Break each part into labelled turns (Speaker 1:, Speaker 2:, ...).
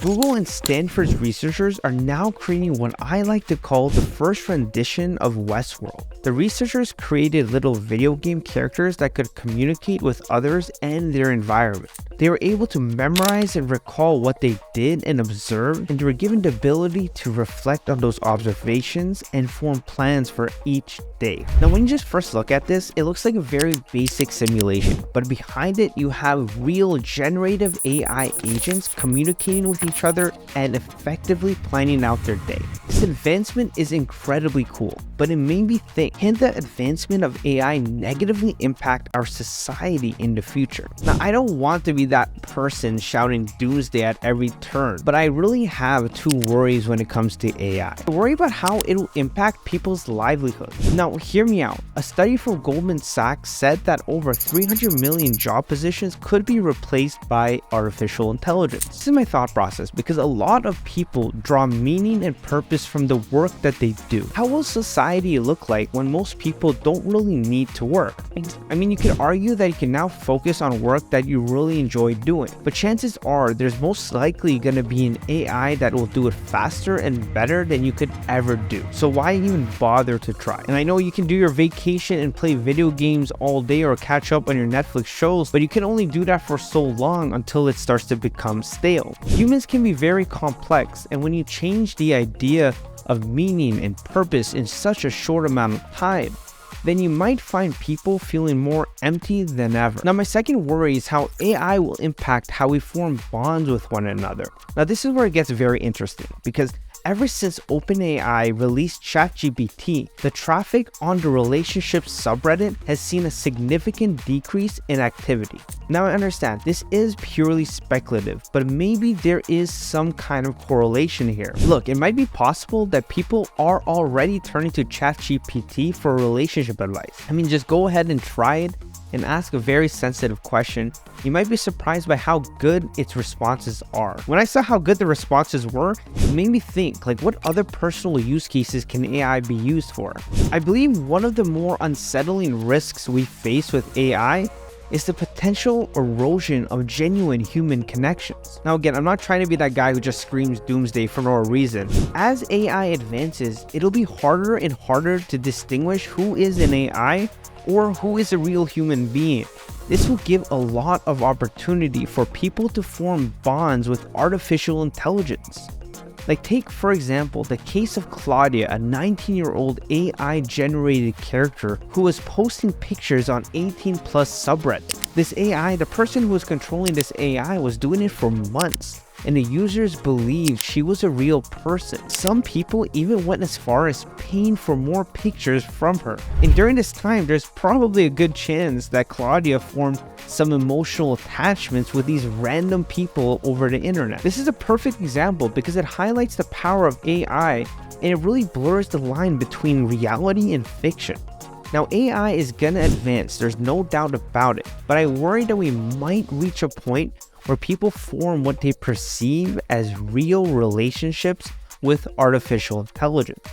Speaker 1: Google and Stanford's researchers are now creating what I like to call the first rendition of Westworld. The researchers created little video game characters that could communicate with others and their environment. They were able to memorize and recall what they did and observed, and they were given the ability to reflect on those observations and form plans for each day. Now, when you just first look at this, it looks like a very basic simulation, but behind it, you have real generative AI agents communicating with each other and effectively planning out their day. This advancement is incredibly cool, but it made me think, can the advancement of AI negatively impact our society in the future? Now, I don't want to be that person shouting doomsday at every turn, but I really have two worries when it comes to AI. I worry about how it will impact people's livelihoods. Now, hear me out. A study from Goldman Sachs said that over 300 million job positions could be replaced by artificial intelligence. This is my thought process because a lot of people draw meaning and purpose from the work that they do. How will society look like when most people don't really need to work? I mean, you could argue that you can now focus on work that you really enjoy doing, but chances are there's most likely going to be an AI that will do it faster and better than you could ever do. So why even bother to try? And I know you can do your vacation and play video games all day or catch up on your Netflix shows, but you can only do that for so long until it starts to become stale. Humans can be very complex, and when you change the idea of meaning and purpose in such a short amount of time, then you might find people feeling more empty than ever. Now, my second worry is how AI will impact how we form bonds with one another. Now, this is where it gets very interesting because ever since OpenAI released ChatGPT, the traffic on the relationships subreddit has seen a significant decrease in activity. Now, I understand this is purely speculative, but maybe there is some kind of correlation here. Look, it might be possible that people are already turning to ChatGPT for relationship advice. I mean, just go ahead and try it and ask a very sensitive question. You might be surprised by how good its responses are. When I saw how good the responses were, it made me think, like, what other personal use cases can AI be used for? I believe one of the more unsettling risks we face with AI is the potential erosion of genuine human connections. Now again, I'm not trying to be that guy who just screams doomsday for no reason. As AI advances, it'll be harder and harder to distinguish who is an AI or who is a real human being. This will give a lot of opportunity for people to form bonds with artificial intelligence. Like, take for example the case of Claudia, a 19-year-old AI-generated character who was posting pictures on 18+ subreddit. This AI, the person who was controlling this AI, was doing it for months, and the users believed she was a real person. Some people even went as far as paying for more pictures from her. And during this time, there's probably a good chance that Claudia formed some emotional attachments with these random people over the internet. This is a perfect example because it highlights the power of AI, and it really blurs the line between reality and fiction. Now, AI is gonna advance, there's no doubt about it, but I worry that we might reach a point where people form what they perceive as real relationships with artificial intelligence.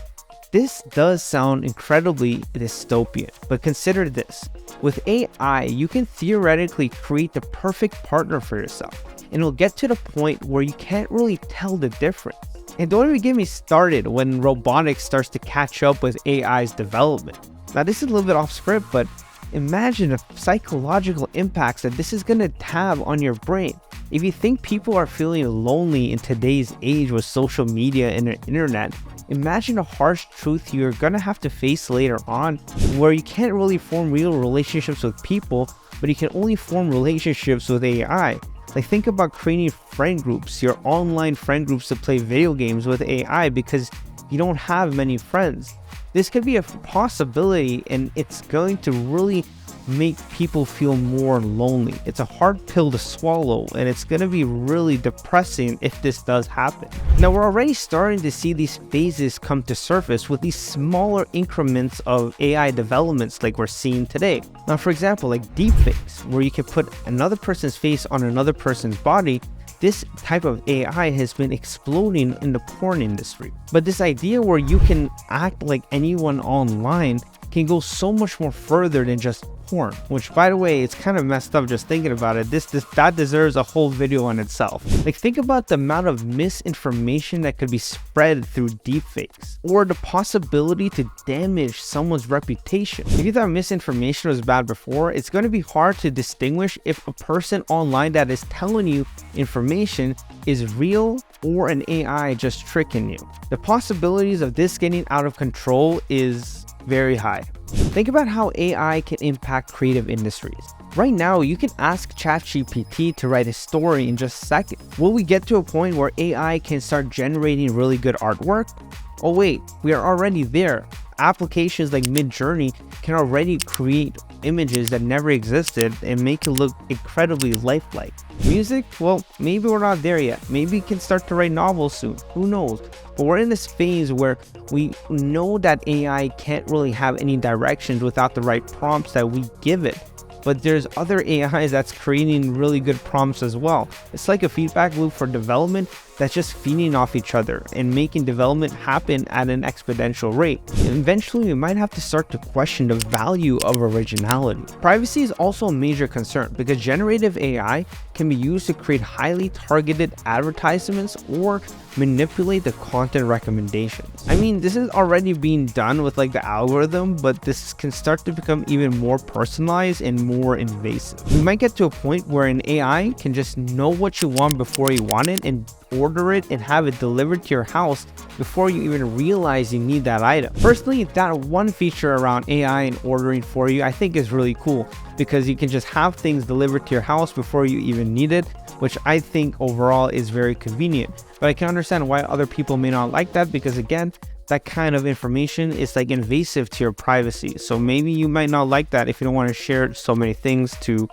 Speaker 1: This does sound incredibly dystopian, but consider this. With AI, you can theoretically create the perfect partner for yourself, and it'll get to the point where you can't really tell the difference. And don't even get me started when robotics starts to catch up with AI's development. Now, this is a little bit off script, but imagine the psychological impacts that this is going to have on your brain. If you think people are feeling lonely in today's age with social media and the internet, imagine the harsh truth you're going to have to face later on, where you can't really form real relationships with people, but you can only form relationships with AI. Like, think about creating friend groups, your online friend groups to play video games with AI because you don't have many friends. This could be a possibility, and it's going to really make people feel more lonely. It's a hard pill to swallow, and it's going to be really depressing if this does happen. Now, we're already starting to see these phases come to surface with these smaller increments of AI developments like we're seeing today. Now, for example, like deepfakes, where you can put another person's face on another person's body. This type of AI has been exploding in the porn industry. But this idea where you can act like anyone online can go so much more further than just porn, which, by the way, it's kind of messed up just thinking about it. That deserves a whole video on itself. Like, think about the amount of misinformation that could be spread through deepfakes, or the possibility to damage someone's reputation. If you thought misinformation was bad before, it's going to be hard to distinguish if a person online that is telling you information is real or an AI just tricking you. The possibilities of this getting out of control is very high. Think about how AI can impact creative industries. Right now, you can ask ChatGPT to write a story in just seconds. Will we get to a point where AI can start generating really good artwork? Oh wait, we are already there. Applications like Midjourney can already create images that never existed and make it look incredibly lifelike. Music? Well, maybe we're not there yet. Maybe we can start to write novels soon. Who knows? But we're in this phase where we know that AI can't really have any directions without the right prompts that we give it. But there's other AIs that's creating really good prompts as well. It's like a feedback loop for development that's just feeding off each other and making development happen at an exponential rate. And eventually, we might have to start to question the value of originality. Privacy is also a major concern because generative AI can be used to create highly targeted advertisements or manipulate the content recommendations. I mean, this is already being done with like the algorithm, but this can start to become even more personalized and more invasive. We might get to a point where an AI can just know what you want before you want it and order it and have it delivered to your house before you even realize you need that item. Personally, that one feature around AI and ordering for you, I think is really cool because you can just have things delivered to your house before you even need it, which I think overall is very convenient. But I can understand why other people may not like that because, again, that kind of information is like invasive to your privacy. So maybe you might not like that if you don't want to share so many things to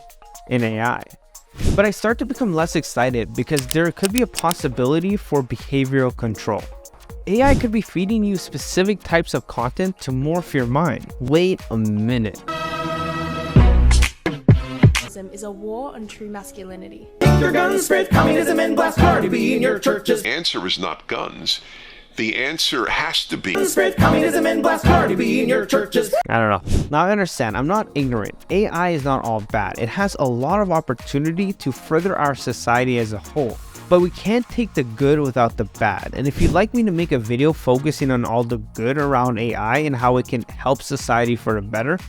Speaker 1: an AI. But I start to become less excited because there could be a possibility for behavioral control. AI could be feeding you specific types of content to morph your mind. Wait a minute.
Speaker 2: Is a war on true masculinity.
Speaker 3: Your guns spread communism and blast Cardi B in your churches.
Speaker 4: The answer is not guns. The answer has to be
Speaker 3: Spread communism and blast Cardi B in your churches.
Speaker 1: I don't know. Now I understand, I'm not ignorant. AI is not all bad. It has a lot of opportunity to further our society as a whole. But we can't take the good without the bad. And if you'd like me to make a video focusing on all the good around AI and how it can help society for the better,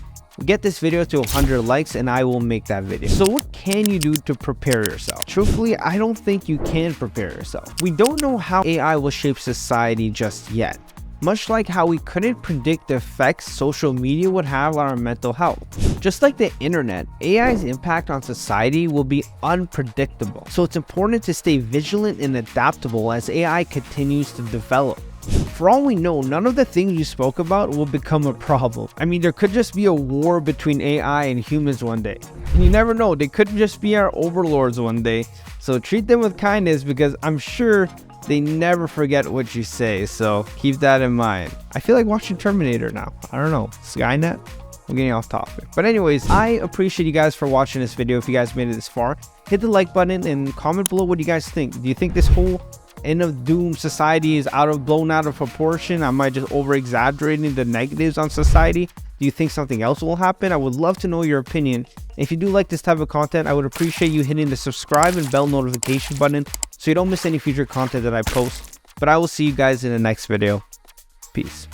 Speaker 1: get this video to 100 likes and I will make that video. So what can you do to prepare yourself? Truthfully, I don't think you can prepare yourself. We don't know how AI will shape society just yet. Much like how we couldn't predict the effects social media would have on our mental health. Just like the internet, AI's impact on society will be unpredictable. So it's important to stay vigilant and adaptable as AI continues to develop. For all we know, none of the things you spoke about will become a problem. I mean, there could just be a war between AI and humans one day. And you never know, they could just be our overlords one day. So treat them with kindness because I'm sure they never forget what you say. So keep that in mind. I feel like watching Terminator now. I don't know, Skynet? I'm getting off topic. But anyways, I appreciate you guys for watching this video. If you guys made it this far, hit the like button and comment below what you guys think. Do you think this whole end of doom society is blown out of proportion? Am I just over exaggerating the negatives on society? Do you think something else will happen? I would love to know your opinion. If you do like this type of content, I would appreciate you hitting the subscribe and bell notification button so you don't miss any future content that I post. But I will see you guys in the next video. Peace.